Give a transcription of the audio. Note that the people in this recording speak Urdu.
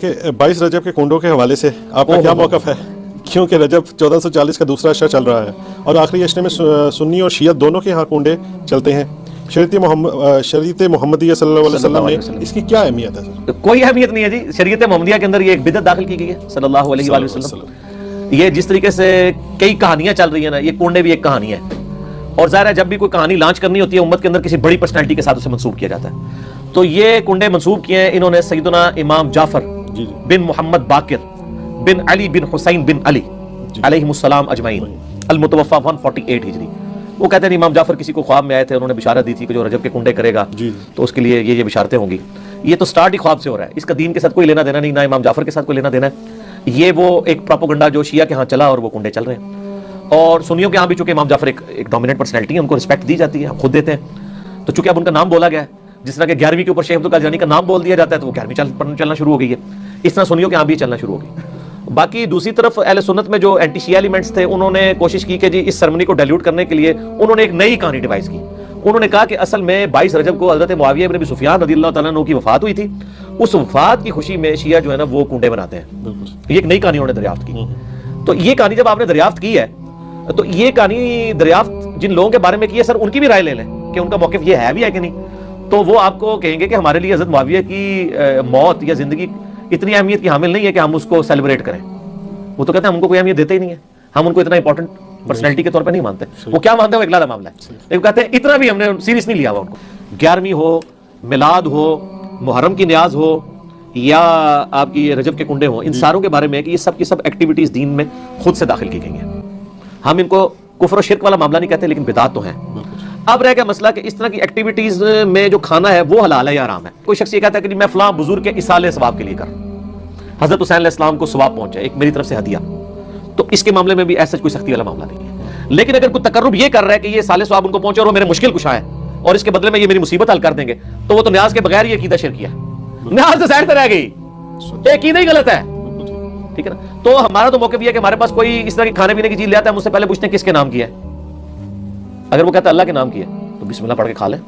کہ 22 رجب کے کنڈوں کے حوالے سے آپ کا کیا موقف ہے؟ کیونکہ رجب 1440 کا دوسرا عشرہ چل رہا ہے اور آخری عشرے میں سنی اور شیعہ دونوں کے ہاں کنڈے چلتے ہیں. شریعت محمدیہ صلی اللہ علیہ وسلم میں اس کی کیا اہمیت ہے؟ کوئی اہمیت نہیں ہے جی. شریعت محمدیہ کے اندر یہ ایک بدعت داخل کی گئی ہے صلی اللہ علیہ وآلہ وسلم. یہ جس طریقے سے کئی کہانیاں چل رہی ہیں نا, یہ کنڈے بھی ایک کہانی ہے. اور ظاہر ہے جب بھی کوئی کہانی لانچ کرنی ہوتی ہے امت کے اندر کسی بڑی پرسنالٹی کے ساتھ اسے منسوب کیا جاتا ہے. تو یہ کنڈے منسوب کیے ہیں انہوں نے سیدنا امام جعفر بن محمد باقر بن علی بن حسین بن علی علیہ السلام اجمعین المتوفى 148 ہجری. وہ کہتے ہیں امام جعفر کسی کو خواب میں آئے تھے, انہوں نے بشارت دی تھی کہ جو رجب کے کنڈے کرے گا تو اس کے لیے یہ بشارتیں ہوں گی. یہ تو سٹارٹ ہی خواب سے ہو رہا ہے, اس کا دین کے ساتھ کوئی لینا دینا نہیں, نہ امام جعفر کے ساتھ کوئی لینا دینا ہے. یہ وہ ایک پروپیگنڈا جو شیعہ کے ہاں چلا اور وہ کنڈے چل رہے ہیں. اور سنیوں کے ہاں بھی چونکہ امام جعفر ایک ڈومیننٹ پرسنالٹی ہے, ان کو رسپیکٹ دی جاتی ہے, ہم خود دیتے ہیں. تو چونکہ اب ان کا نام بولا گیا ہے, جس طرح کہ 11ویں کے اوپر شیخ عبدالقادر کا نام بول دیا جاتا ہے تو وہ 11ویں چلنا شروع ہو گئی ہے. اس طرح سنیوں کے ہاں بھی چلنا شروع ہو گئی. باقی دوسری طرف اہل سنت میں جو اینٹی شیعہ ایلیمنٹس تھے انہوں نے کوشش کی کہ جی اس سرمنی کو ڈائلیوٹ کرنے کے لیے انہوں نے ایک نئی کہانی ڈیوائز کی. انہوں نے کہا کہ اصل میں 22 رجب کو حضرت معاویہ بن ابی سفیان رضی اللہ تعالیٰ عنہ کی وفات ہوئی تھی, اس وفات کی خوشی میں شیعہ جو ہے نا وہ کنڈے بناتے ہیں. یہ ایک نئی کہانی انہوں نے دریافت کی. تو یہ کہانی جب آپ نے دریافت کی ہے تو یہ کہانی دریافت جن لوگوں کے بارے میں کی ہے سر ان کی بھی رائے لے لیں کہ ان کا موقف یہ ہے بھی ہے کہ نہیں. تو وہ آپ کو کہیں گے کہ ہمارے لیے حضرت معاویہ کی موت یا زندگی اتنی اہمیت کی حامل نہیں ہے کہ ہم اس کو سیلیبریٹ کریں. وہ تو کہتے ہیں ہم ان کو کوئی اہمیت دیتے ہی نہیں ہے, ہم ان کو اتنا امپورٹنٹ پرسنالٹی کے طور پہ نہیں مانتے. وہ کیا مانتے ہیں وہ ایک علیحدہ معاملہ ہے, لیکن کہتے ہیں اتنا بھی ہم نے سیریس نہیں لیا ہوا ان کو. 11ویں ہو, میلاد ہو, محرم کی نیاز ہو یا آپ کی رجب کے کنڈے ہوں, ان ساروں کے بارے میں کہ یہ سب کی سب ایکٹیویٹیز دین میں خود سے داخل کی گئی ہیں. ہم ان کو کفر و شرک والا معاملہ نہیں کہتے لیکن بدعت تو ہیں. اب رہ گیا مسئلہ کہ اس طرح کی ایکٹیویٹیز میں جو کھانا ہے وہ حلال ہے یا حرام ہے. کوئی شخص یہ کہتا ہے کہ میں فلاں بزرگ کے اصالے ثواب کے لیے کر, حضرت حسین علیہ السلام کو ثواب پہنچا ایک میری طرف سے ہدیہ, تو اس کے معاملے میں بھی ایسا کوئی سختی والا معاملہ نہیں ہے. لیکن اگر کوئی تقرب یہ کر رہا ہے کہ یہ صالح ثواب ان کو پہنچے اور وہ میرے مشکل کشا ہے اور اس کے بدلے میں یہ میری مصیبت حل کر دیں گے, تو وہ تو نیاز کے بغیر یہ عقیدہ شرک ہے. نیاز تو سائڈ پہ رہ گئی, یہ عقیدہ ہی غلط ہے. ٹھیک ہے نا. تو ہمارا تو موقف یہ ہے کہ ہمارے پاس کوئی اس طرح کی کھانے پینے کی چیز لے آتا ہے, ہم اس سے پہلے پوچھتے ہیں کس کے نام کی ہے. اگر وہ کہتا ہے اللہ کے نام کی ہے تو بسم اللہ پڑھ کے کھا لیں.